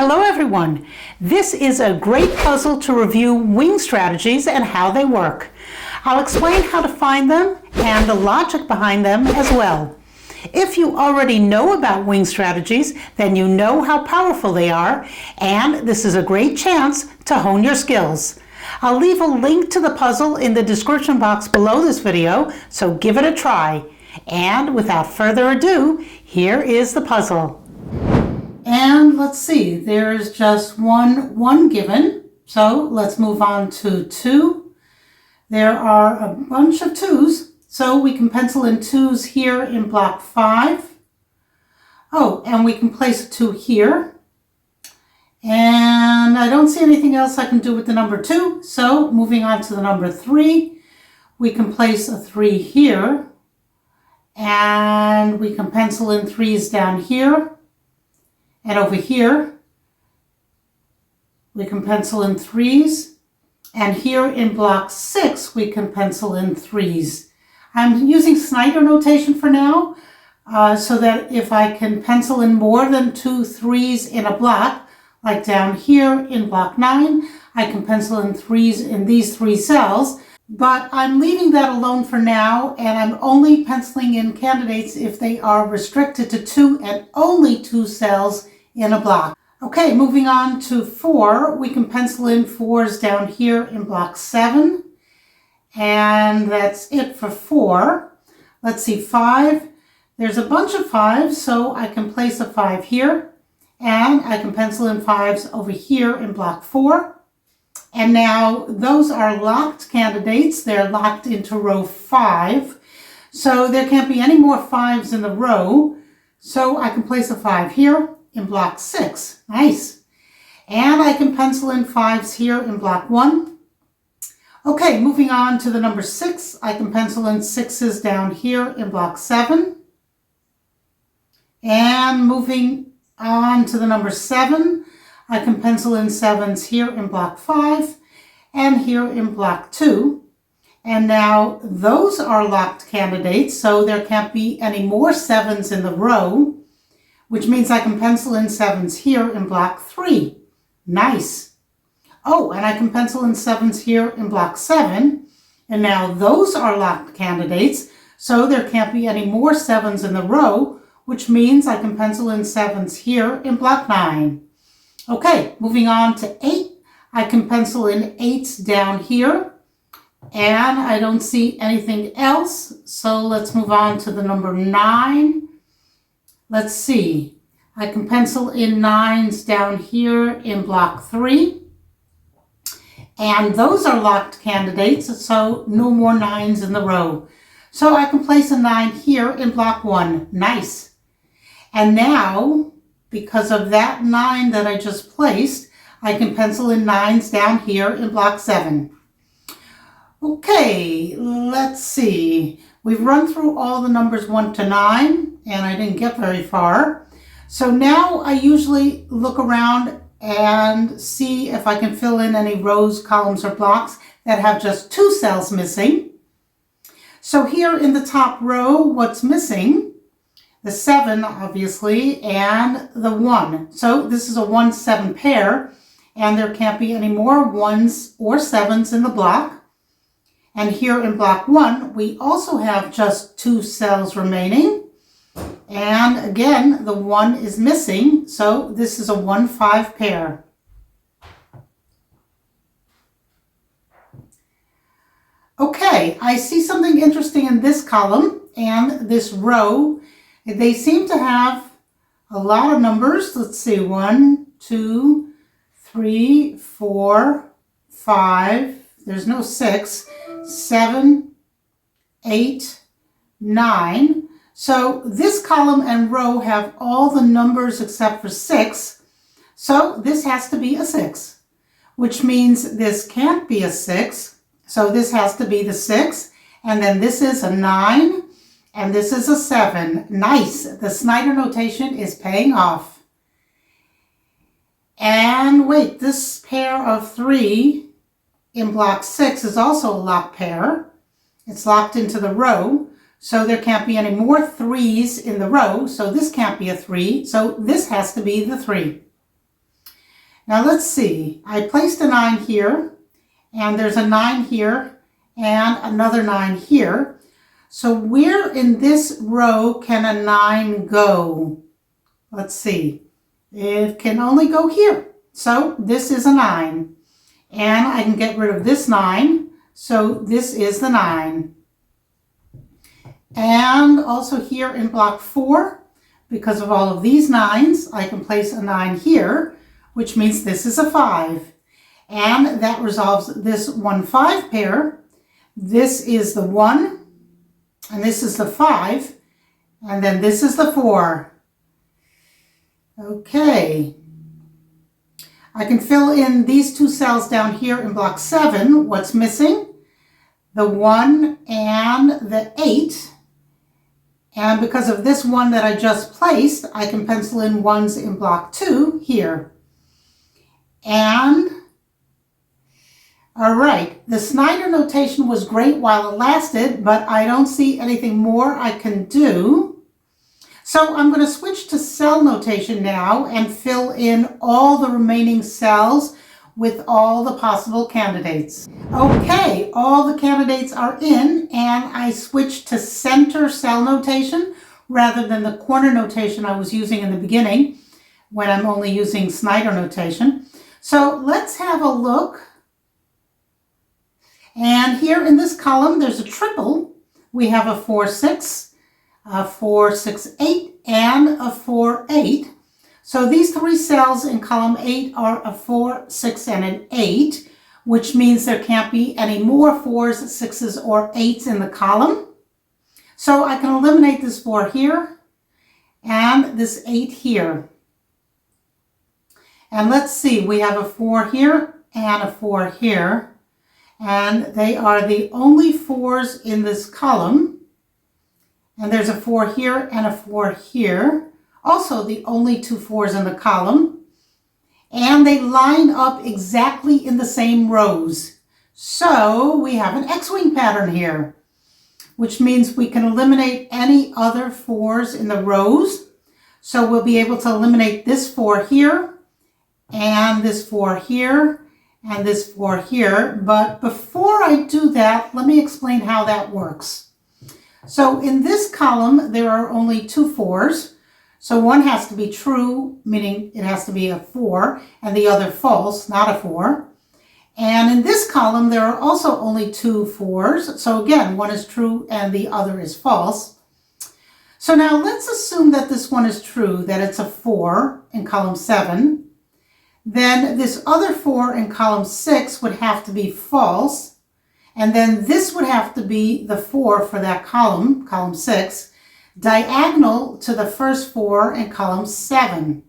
Hello everyone! This is a great puzzle to review wing strategies and how they work. I'll explain how to find them and the logic behind them as well. If you already know about wing strategies, then you know how powerful they are, and this is a great chance to hone your skills. I'll leave a link to the puzzle in the description box below this video, so give it a try. And without further ado, here is the puzzle. And let's see, there's just one given, so let's move on to 2. There are a bunch of 2s, so we can pencil in 2s here in block 5. Oh, and we can place a 2 here. And I don't see anything else I can do with the number 2, so moving on to the number 3, we can place a 3 here. And we can pencil in 3s down here. And over here, we can pencil in 3s. And here in block 6, we can pencil in 3s. I'm using Snyder notation for now, so that if I can pencil in more than 2 3s in a block, like down here in block 9, I can pencil in 3s in these 3 cells. But I'm leaving that alone for now, and I'm only penciling in candidates if they are restricted to 2 and only 2 cells in a block. Okay, moving on to 4, we can pencil in 4s down here in block 7. And that's it for 4. Let's see, 5. There's a bunch of 5s, so I can place a 5 here. And I can pencil in 5s over here in block 4. And now those are locked candidates. They're locked into row 5. So there can't be any more 5s in the row. So I can place a 5 here in block 6. Nice. And I can pencil in 5s here in block 1. Okay, moving on to the number 6. I can pencil in 6s down here in block 7. And moving on to the number 7. I can pencil in 7s here in block 5 and here in block 2. And now those are locked candidates, so there can't be any more 7s in the row, which means I can pencil in 7s here in block 3. Nice. Oh, and I can pencil in 7s here in block 7. And now those are locked candidates, so there can't be any more 7s in the row, which means I can pencil in 7s here in block 9. Okay, moving on to 8. I can pencil in 8s down here. And I don't see anything else, so let's move on to the number 9. Let's see. I can pencil in 9s down here in block 3. And those are locked candidates, so no more 9s in the row. So I can place a 9 here in block 1. Nice. And now, because of that 9 that I just placed, I can pencil in 9s down here in block 7. Okay, let's see. We've run through all the numbers 1 to 9, and I didn't get very far. So now I usually look around and see if I can fill in any rows, columns, or blocks that have just 2 cells missing. So here in the top row, what's missing? The 7, obviously, and the 1. So this is a 1-7 pair, and there can't be any more 1s or 7s in the block. And here in block 1, we also have just 2 cells remaining. And again, the 1 is missing, so this is a 1-5 pair. Okay, I see something interesting in this column and this row. They seem to have a lot of numbers. Let's see, 1, 2, 3, 4, 5. There's no 6, 7, 8, 9. So this column and row have all the numbers except for 6. So this has to be a 6, which means this can't be a 6. So this has to be the 6. And then this is a 9. And this is a 7. Nice. The Snyder notation is paying off. And wait, this pair of 3 in block 6 is also a locked pair. It's locked into the row. So there can't be any more 3s in the row. So this can't be a 3. So this has to be the 3. Now let's see. I placed a 9 here, and there's a 9 here, and another 9 here. So where in this row can a 9 go? Let's see. It can only go here. So this is a 9. And I can get rid of this 9. So this is the 9. And also here in block 4, because of all of these 9s, I can place a 9 here, which means this is a 5. And that resolves this 1-5 pair. This is the 1, and this is the 5, and then this is the 4. Okay. I can fill in these 2 cells down here in block 7. What's missing? The 1 and the 8. And because of this 1 that I just placed, I can pencil in 1s in block 2 here. And, all right, the Snyder notation was great while it lasted, but I don't see anything more I can do. So I'm going to switch to cell notation now and fill in all the remaining cells with all the possible candidates. Okay, all the candidates are in, and I switched to center cell notation rather than the corner notation I was using in the beginning when I'm only using Snyder notation. So let's have a look. And here in this column, there's a triple. We have a 4-6, a 4-6-8, and a 4-8. So these 3 cells in column 8 are a 4, 6, and an 8, which means there can't be any more 4s, 6s, or 8s in the column. So I can eliminate this 4 here and this 8 here. And let's see, we have a 4 here and a 4 here. And they are the only 4s in this column. And there's a 4 here and a 4 here. Also the only 2 4s in the column. And they line up exactly in the same rows. So we have an X-wing pattern here, which means we can eliminate any other 4s in the rows. So we'll be able to eliminate this 4 here, and this 4 here, and this 4 here. But before I do that, let me explain how that works. So in this column, there are only 2 4s. So one has to be true, meaning it has to be a 4, and the other false, not a 4. And in this column, there are also only 2 4s. So again, one is true and the other is false. So now let's assume that this one is true, that it's a 4 in column 7. Then this other 4 in column 6 would have to be false. And then this would have to be the 4 for that column, column 6, diagonal to the first 4 in column 7.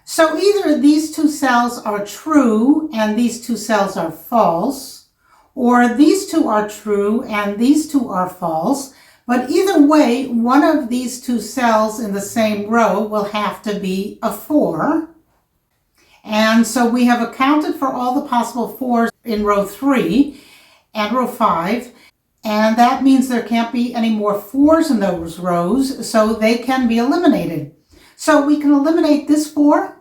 So either these 2 cells are true and these 2 cells are false, or these 2 are true and these 2 are false. But either way, one of these 2 cells in the same row will have to be a 4. And so we have accounted for all the possible 4s in row 3 and row 5. And that means there can't be any more 4s in those rows, so they can be eliminated. So we can eliminate this 4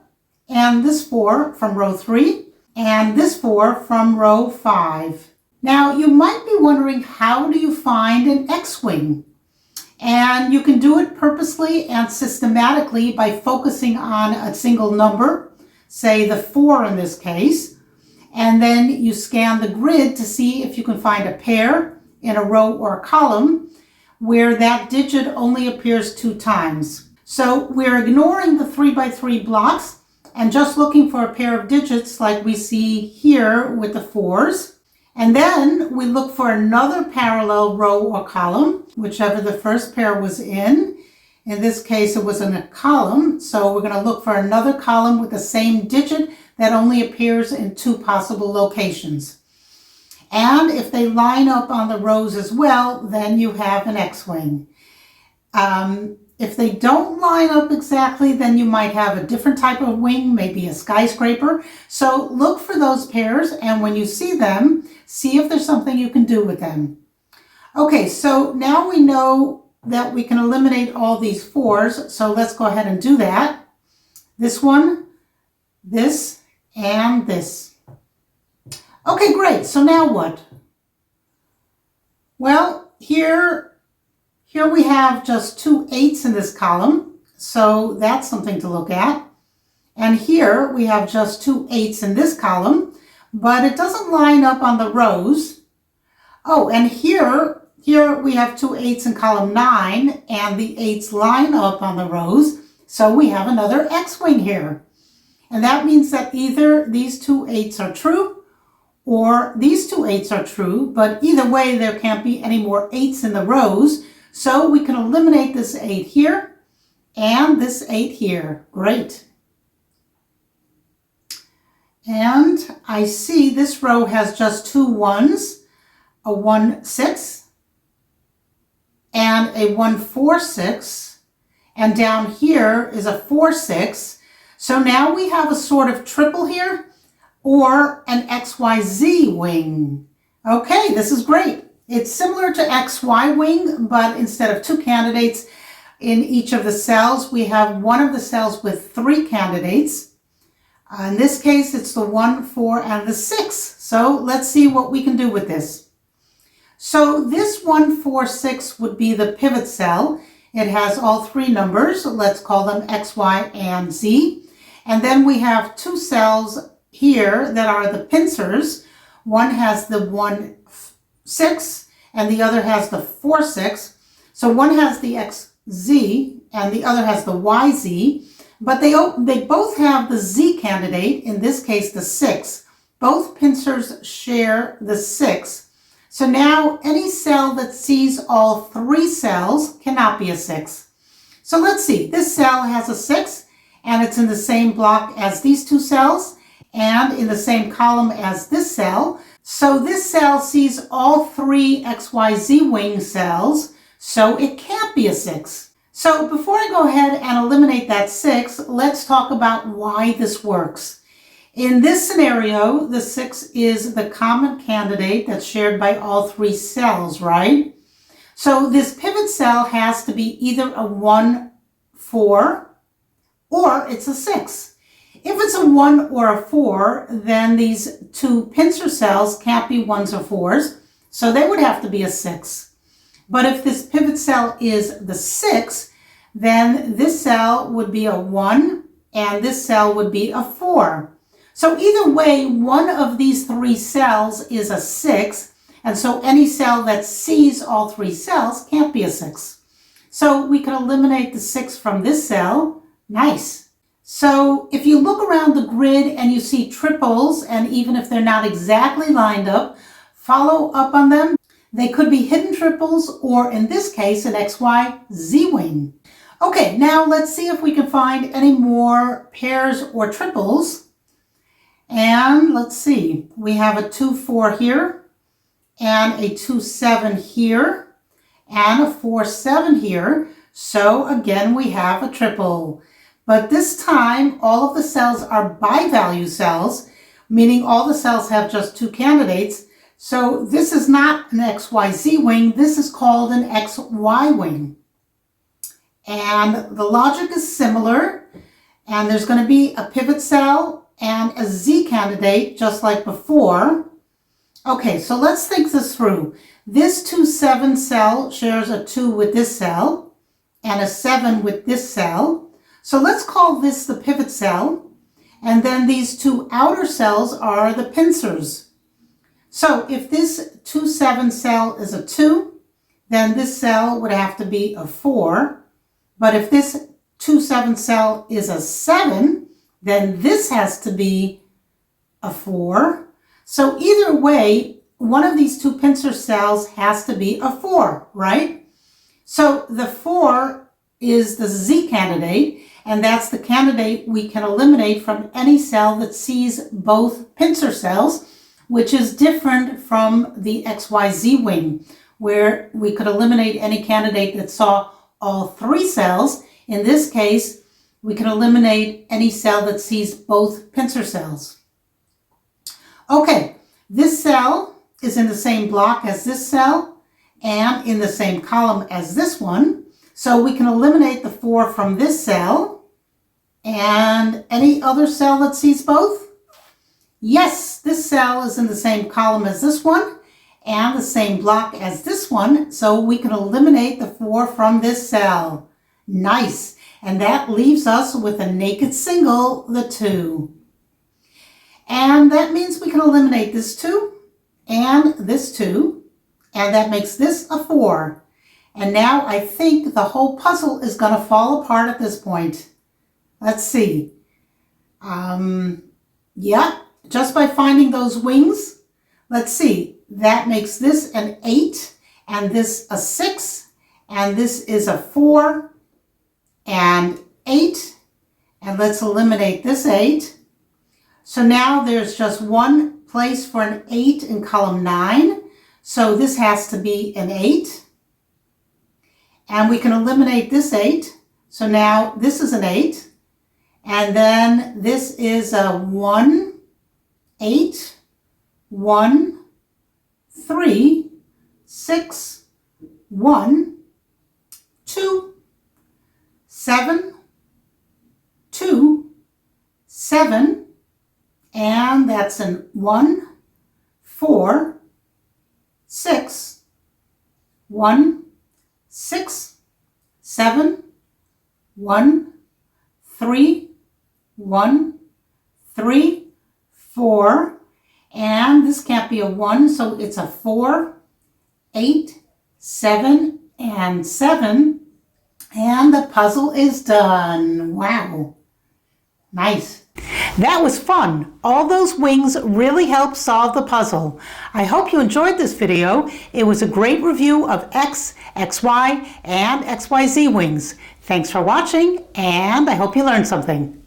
and this 4 from row 3 and this 4 from row 5. Now you might be wondering, how do you find an X-wing? And you can do it purposely and systematically by focusing on a single number, say the 4 in this case, and then you scan the grid to see if you can find a pair in a row or a column where that digit only appears 2 times. So we're ignoring the 3x3 blocks and just looking for a pair of digits like we see here with the 4s. And then we look for another parallel row or column, whichever the first pair was in. In this case, it was in a column. So we're going to look for another column with the same digit that only appears in 2 possible locations. And if they line up on the rows as well, then you have an X-wing. If they don't line up exactly, then you might have a different type of wing, maybe a skyscraper. So look for those pairs, and when you see them, see if there's something you can do with them. Okay, so now we know that we can eliminate all these 4s, so let's go ahead and do that. This one, this, and this. Okay, great. So now what? Well, here we have just 2 8s in this column, so that's something to look at. And here we have just 2 8s in this column, but it doesn't line up on the rows. Oh, and here we have 2 8s in column 9, and the 8s line up on the rows, so we have another X-wing here. And that means that either these 2 8s are true, or these 2 8s are true, but either way there can't be any more 8s in the rows, so we can eliminate this 8 here, and this 8 here. Great. And I see this row has just 2 1s, a 1 6, and a 1 4 6, and down here is a 4 6. So now we have a sort of triple here, or an XYZ-Wing. Okay, this is great. It's similar to XY-Wing, but instead of 2 candidates in each of the cells, we have one of the cells with 3 candidates. In this case, it's the 1, 4, and the 6. So let's see what we can do with this. So this 1, 4, 6 would be the pivot cell. It has all 3 numbers. Let's call them X, Y, and Z. And then we have 2 cells here that are the pincers. One has the 1, 6, and the other has the 4, 6. So one has the XZ, and the other has the YZ. But they both have the Z candidate, in this case the 6. Both pincers share the 6. So now any cell that sees all 3 cells cannot be a 6. So let's see, this cell has a 6, and it's in the same block as these 2 cells, and in the same column as this cell. So this cell sees all 3 XYZ-Wing cells, so it can't be a 6. So before I go ahead and eliminate that 6, let's talk about why this works. In this scenario, the 6 is the common candidate that's shared by all 3 cells, right? So this pivot cell has to be either a 1, 4, or it's a 6. If it's a 1 or a 4, then these 2 pincer cells can't be 1s or 4s, so they would have to be a 6. But if this pivot cell is the 6, then this cell would be a 1 and this cell would be a 4. So either way, one of these 3 cells is a 6, and so any cell that sees all 3 cells can't be a 6. So we can eliminate the 6 from this cell. Nice. So if you look around the grid and you see triples, and even if they're not exactly lined up, follow up on them. They could be hidden triples, or in this case, an XYZ-Wing. Okay, now let's see if we can find any more pairs or triples. And let's see, we have a 2, 4 here, and a 2, 7 here, and a 4, 7 here. So again, we have a triple. But this time, all of the cells are bivalue cells, meaning all the cells have just 2 candidates. So this is not an XYZ-Wing, this is called an XY-Wing. And the logic is similar, and there's going to be a pivot cell and a Z candidate just like before. Okay, so let's think this through. This 2, 7 cell shares a 2 with this cell and a 7 with this cell. So let's call this the pivot cell, and then these 2 outer cells are the pincers. So if this 2, 7 cell is a 2, then this cell would have to be a 4. But if this 2, 7 cell is a 7, then this has to be a 4. So either way, one of these 2 pincer cells has to be a 4, right? So the 4 is the Z candidate, and that's the candidate we can eliminate from any cell that sees both pincer cells, which is different from the XYZ-Wing, where we could eliminate any candidate that saw all 3 cells. In this case, we can eliminate any cell that sees both pincer cells. Okay, this cell is in the same block as this cell and in the same column as this one. So we can eliminate the 4 from this cell and any other cell that sees both. Yes, this cell is in the same column as this one and the same block as this one, so we can eliminate the 4 from this cell. Nice. And that leaves us with a naked single, the 2. And that means we can eliminate this 2 and this 2, and that makes this a 4. And now I think the whole puzzle is going to fall apart at this point. Let's see. Yeah, just by finding those wings, let's see. That makes this an 8, and this a 6, and this is a 4, and 8, and let's eliminate this 8. So now there's just one place for an 8 in column 9, so this has to be an 8. And we can eliminate this 8, so now this is an 8, and then this is a 1, 8, 1, 3, 6, 1, 2, 7, 2, 7, and that's an 1, 4, 6, 1, 6, 7, 1, 3, 1, 3, 4, and this can't be a 1, so it's a 4, 8, 7, and 7, and the puzzle is done. Wow. Nice. That was fun. All those wings really helped solve the puzzle. I hope you enjoyed this video. It was a great review of X, XY, and XYZ wings. Thanks for watching, and I hope you learned something.